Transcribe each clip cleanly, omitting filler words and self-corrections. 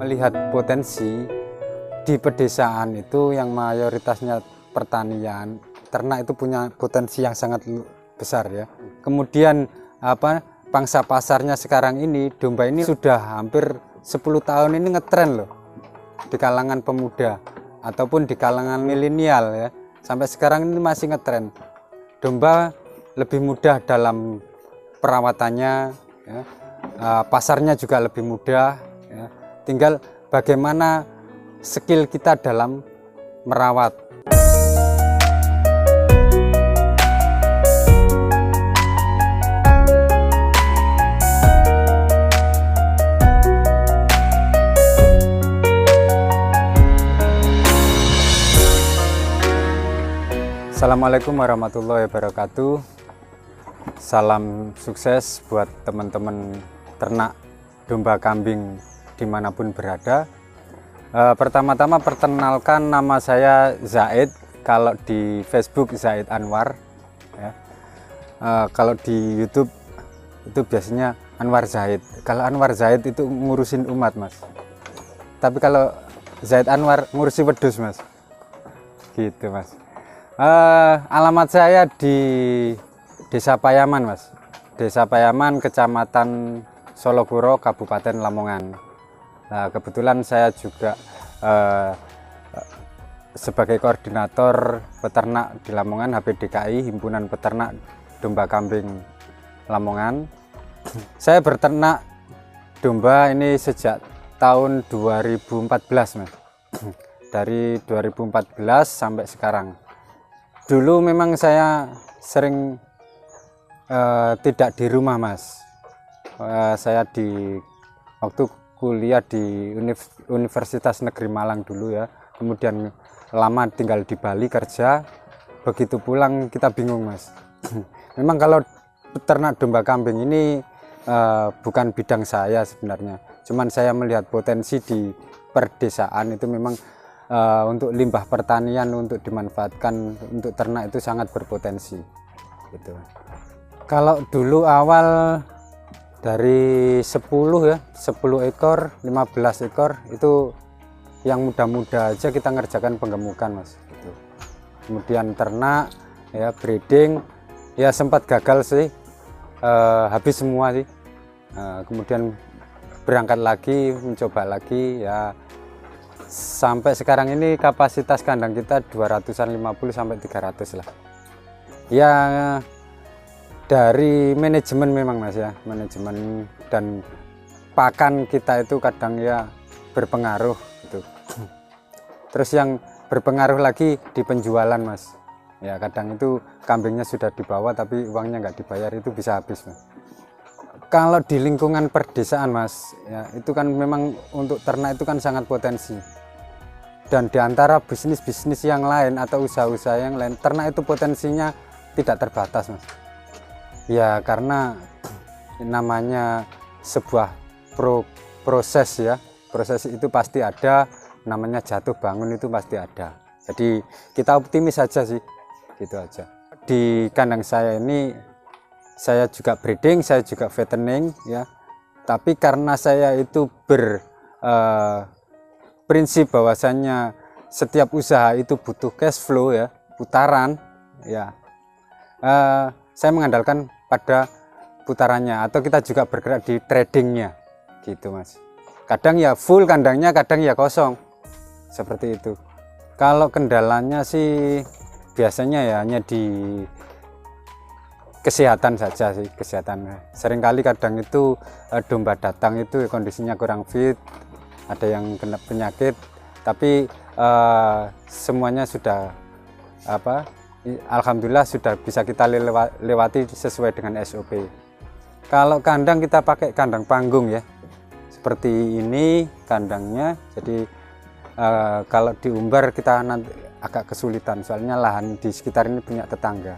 melihat potensi di pedesaan itu yang mayoritasnya pertanian, ternak itu punya potensi yang sangat besar ya. Kemudian pangsa pasarnya sekarang ini domba ini sudah hampir 10 tahun ini ngetren loh di kalangan pemuda ataupun di kalangan milenial ya. Sampai sekarang ini masih ngetren. Domba lebih mudah dalam perawatannya ya. Pasarnya juga lebih mudah ya. Tinggal bagaimana skill kita dalam merawat. Assalamualaikum warahmatullahi wabarakatuh. Salam sukses buat teman-teman ternak domba kambing dimanapun berada. Pertama-tama perkenalkan, nama saya Zaid. Kalau di Facebook Zaid Anwar ya. Kalau di YouTube itu biasanya Anwar Zaid. Kalau Anwar Zaid itu ngurusin umat mas, tapi kalau Zaid Anwar ngurusi wedhus mas, gitu mas. Alamat saya di Desa Payaman mas, Desa Payaman, Kecamatan Sologoro, Kabupaten Lamongan. Nah, kebetulan saya juga sebagai koordinator peternak di Lamongan, HPDKI, Himpunan Peternak Domba Kambing Lamongan. Saya berternak domba ini sejak tahun 2014 mas, dari 2014 sampai sekarang. Dulu memang saya sering tidak di rumah mas. Saya waktu kuliah di Universitas Negeri Malang dulu ya. Kemudian lama tinggal di Bali kerja. Begitu pulang kita bingung mas. Memang kalau peternak domba kambing ini bukan bidang saya sebenarnya. Cuman saya melihat potensi di perdesaan itu memang untuk limbah pertanian untuk dimanfaatkan untuk ternak itu sangat berpotensi gitu. Kalau dulu awal dari 10 ekor 15 ekor itu yang muda-muda aja kita ngerjakan penggemukan mas gitu. Kemudian ternak ya, breeding ya sempat gagal sih, habis semua sih. Kemudian berangkat lagi, mencoba lagi ya. Sampai sekarang ini kapasitas kandang kita 250 sampai 300 lah. Ya dari manajemen memang mas ya, manajemen dan pakan kita itu kadang ya berpengaruh gitu. Terus yang berpengaruh lagi di penjualan mas. Ya kadang itu kambingnya sudah dibawa tapi uangnya nggak dibayar, itu bisa habis mas. Kalau di lingkungan perdesaan mas, ya itu kan memang untuk ternak itu kan sangat potensi. Dan diantara bisnis-bisnis yang lain atau usaha-usaha yang lain, ternak itu potensinya tidak terbatas mas. Ya karena namanya sebuah proses ya, proses itu pasti ada, namanya jatuh bangun itu pasti ada. Jadi kita optimis saja sih, gitu aja. Di kandang saya ini saya juga breeding, saya juga fattening ya. Tapi karena saya itu prinsip bahwasannya setiap usaha itu butuh cash flow ya, putaran ya. Saya mengandalkan pada putarannya, atau kita juga bergerak di tradingnya gitu mas. Kadang ya full kandangnya, kadang ya kosong, seperti itu. Kalau kendalanya sih biasanya ya hanya di kesehatan saja sih, kesehatan. Seringkali kadang itu domba datang itu kondisinya kurang fit, ada yang kena penyakit, tapi semuanya sudah alhamdulillah sudah bisa kita lewati sesuai dengan SOP. Kalau kandang kita pakai kandang panggung ya, seperti ini kandangnya. Jadi kalau diumbar kita nanti agak kesulitan, soalnya lahan di sekitar ini punya tetangga.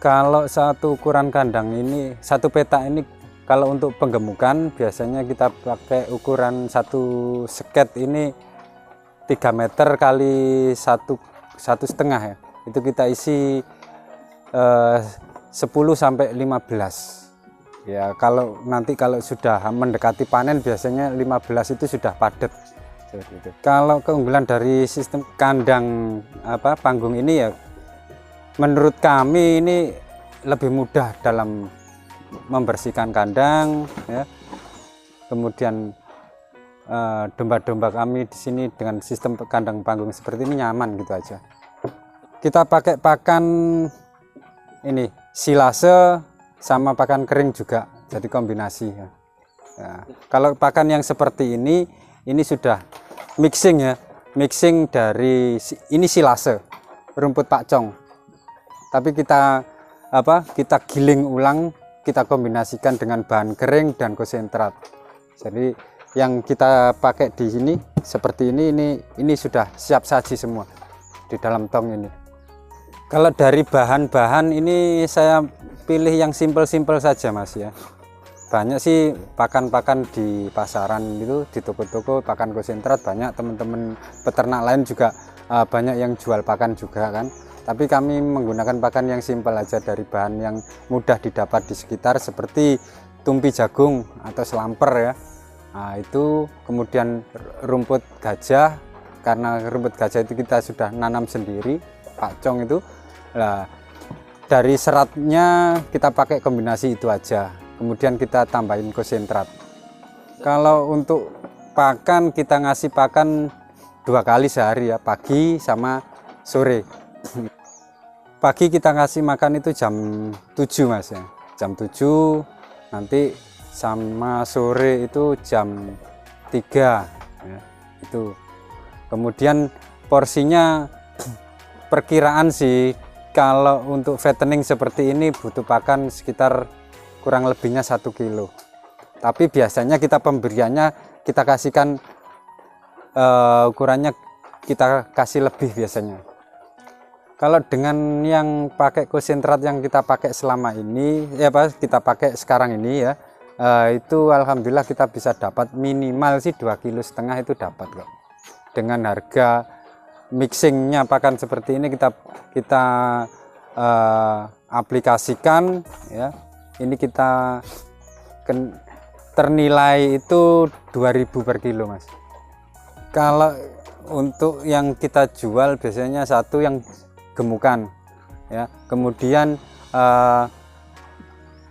Kalau satu ukuran kandang ini, satu petak ini, kalau untuk penggemukan biasanya kita pakai ukuran satu seket ini 3 meter kali 1,5 ya. Itu kita isi 10 sampai 15 Ya kalau nanti kalau sudah mendekati panen biasanya 15 itu sudah padat. Kalau keunggulan dari sistem kandang panggung ini ya, menurut kami ini lebih mudah dalam membersihkan kandang ya. Kemudian domba-domba kami di sini dengan sistem kandang panggung seperti ini nyaman gitu aja. Kita pakai pakan ini silase sama pakan kering juga, jadi kombinasi ya. Nah, kalau pakan yang seperti ini sudah mixing ya, mixing dari ini silase, rumput pakcong. Tapi kita giling ulang, kita kombinasikan dengan bahan kering dan konsentrat. Jadi yang kita pakai di sini seperti ini sudah siap saji semua di dalam tong ini. Kalau dari bahan-bahan ini saya pilih yang simpel-simpel saja Mas ya. Banyak sih pakan-pakan di pasaran itu, di toko-toko pakan konsentrat banyak, teman-teman peternak lain juga banyak yang jual pakan juga kan. Tapi kami menggunakan pakan yang simpel aja dari bahan yang mudah didapat di sekitar seperti tumpi jagung atau selamper ya. Nah, itu kemudian rumput gajah, karena rumput gajah itu kita sudah nanam sendiri, pakcong itu. Nah, dari seratnya kita pakai kombinasi itu aja. Kemudian kita tambahin konsentrat. Kalau untuk pakan kita ngasih pakan 2 kali sehari ya, pagi sama sore. Pagi kita ngasih makan itu jam 7 Mas ya. Jam 7 nanti sama sore itu jam 3 ya, itu. Kemudian porsinya perkiraan sih kalau untuk fattening seperti ini butuh pakan sekitar kurang lebihnya 1 kilo. Tapi biasanya kita pemberiannya kita kasihkan ukurannya kita kasih lebih biasanya. Kalau dengan yang pakai konsentrat yang kita pakai selama ini ya kita pakai sekarang ini ya, itu alhamdulillah kita bisa dapat minimal sih 2,5 kilo itu dapat kok. Dengan harga mixingnya pakan seperti ini kita aplikasikan ya, ini kita ternilai itu 2.000 per kilo Mas. Kalau untuk yang kita jual biasanya satu yang gemukan ya, kemudian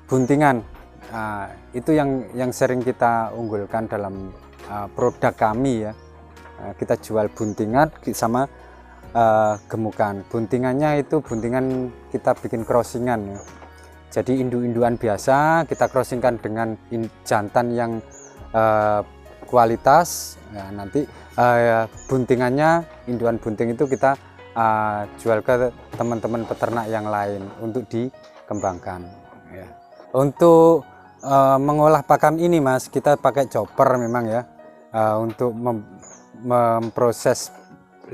buntingan. Nah, itu yang sering kita unggulkan dalam produk kami ya. Kita jual buntingan sama gemukan. Buntingannya itu buntingan kita bikin crossingan ya. Jadi induk-indukan biasa kita crossingkan dengan jantan yang kualitas. Nah, nanti buntingannya, indukan bunting itu kita jual ke teman-teman peternak yang lain untuk dikembangkan ya. Untuk mengolah pakan ini Mas, kita pakai chopper memang ya, untuk memproses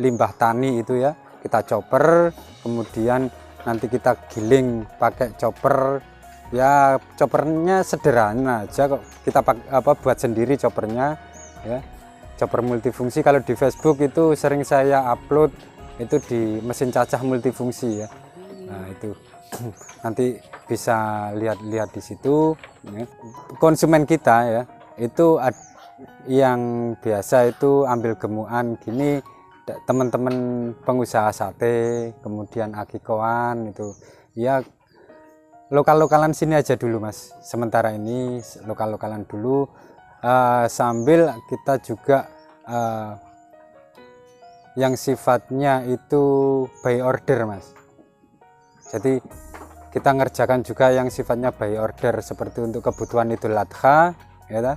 limbah tani itu ya, kita chopper, kemudian nanti kita giling pakai chopper ya. Choppernya sederhana aja kok, kita buat sendiri choppernya ya, chopper multifungsi. Kalau di Facebook itu sering saya upload itu di mesin cacah multifungsi ya. Nah itu nanti bisa lihat-lihat di situ ya. Konsumen kita ya itu yang biasa itu ambil gemukan gini, teman-teman pengusaha sate, kemudian akikoan itu ya, lokal-lokalan sini aja dulu Mas, sementara ini lokal-lokalan dulu, sambil kita juga yang sifatnya itu by order Mas. Jadi kita ngerjakan juga yang sifatnya by order seperti untuk kebutuhan Idul Adha ya,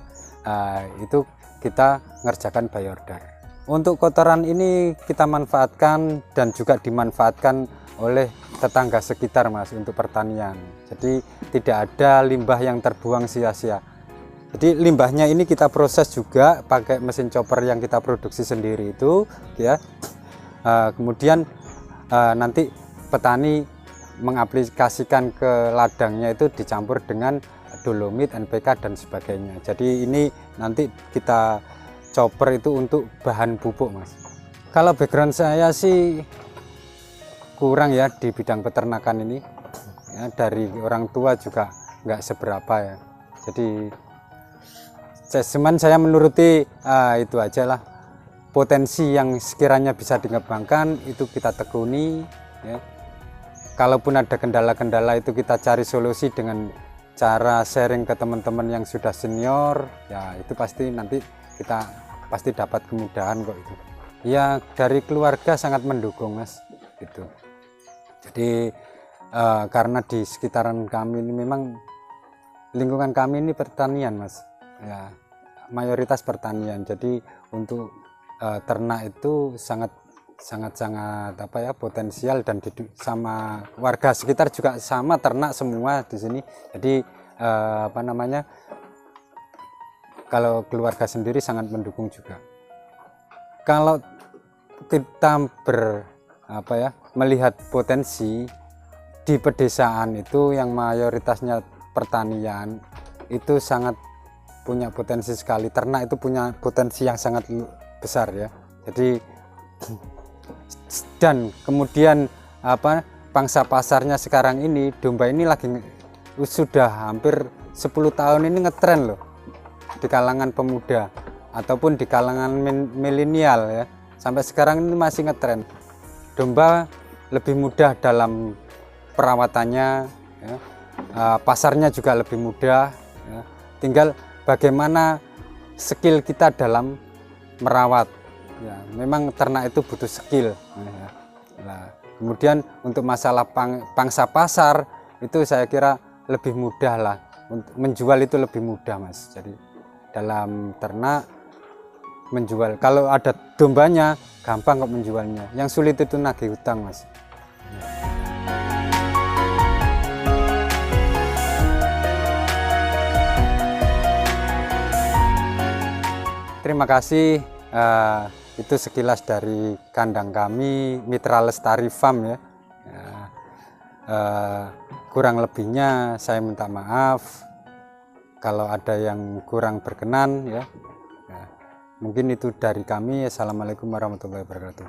itu kita ngerjakan by order. Untuk kotoran ini kita manfaatkan dan juga dimanfaatkan oleh tetangga sekitar Mas untuk pertanian. Jadi tidak ada limbah yang terbuang sia-sia. Jadi limbahnya ini kita proses juga pakai mesin chopper yang kita produksi sendiri itu ya. Kemudian nanti petani mengaplikasikan ke ladangnya itu dicampur dengan dolomit, NPK dan sebagainya. Jadi ini nanti kita chopper itu untuk bahan pupuk Mas. Kalau background saya sih kurang ya di bidang peternakan ini ya, dari orang tua juga nggak seberapa ya. Jadi cuman saya menuruti itu aja lah, potensi yang sekiranya bisa dikembangkan itu kita tekuni ya. Kalaupun ada kendala-kendala itu kita cari solusi dengan cara sharing ke teman-teman yang sudah senior ya, itu pasti nanti kita pasti dapat kemudahan kok itu. Ya dari keluarga sangat mendukung Mas gitu. Jadi karena di sekitaran kami ini memang lingkungan kami ini pertanian Mas ya, mayoritas pertanian. Jadi untuk ternak itu sangat apa ya, potensial, dan sama warga sekitar juga sama ternak semua di sini. Jadi apa namanya, kalau keluarga sendiri sangat mendukung juga. Kalau kita melihat potensi di pedesaan itu yang mayoritasnya pertanian, itu sangat punya potensi sekali. Ternak itu punya potensi yang sangat besar ya. Jadi dan kemudian pangsa pasarnya sekarang ini domba ini lagi sudah hampir 10 tahun ini ngetren loh di kalangan pemuda ataupun di kalangan milenial ya. Sampai sekarang ini masih ngetren. Domba lebih mudah dalam perawatannya ya. Pasarnya juga lebih mudah ya. Tinggal bagaimana skill kita dalam merawat ya. Memang ternak itu butuh skill ya. Nah, kemudian untuk masalah pangsa pasar itu saya kira lebih mudah lah, untuk menjual itu lebih mudah Mas. Jadi dalam ternak menjual, kalau ada dombanya gampang kok menjualnya, yang sulit itu nagih hutang Mas. Terima kasih, itu sekilas dari kandang kami Mitra Lestari Farm ya. Kurang lebihnya saya minta maaf kalau ada yang kurang berkenan ya. Mungkin itu dari kami. Assalamualaikum warahmatullahi wabarakatuh.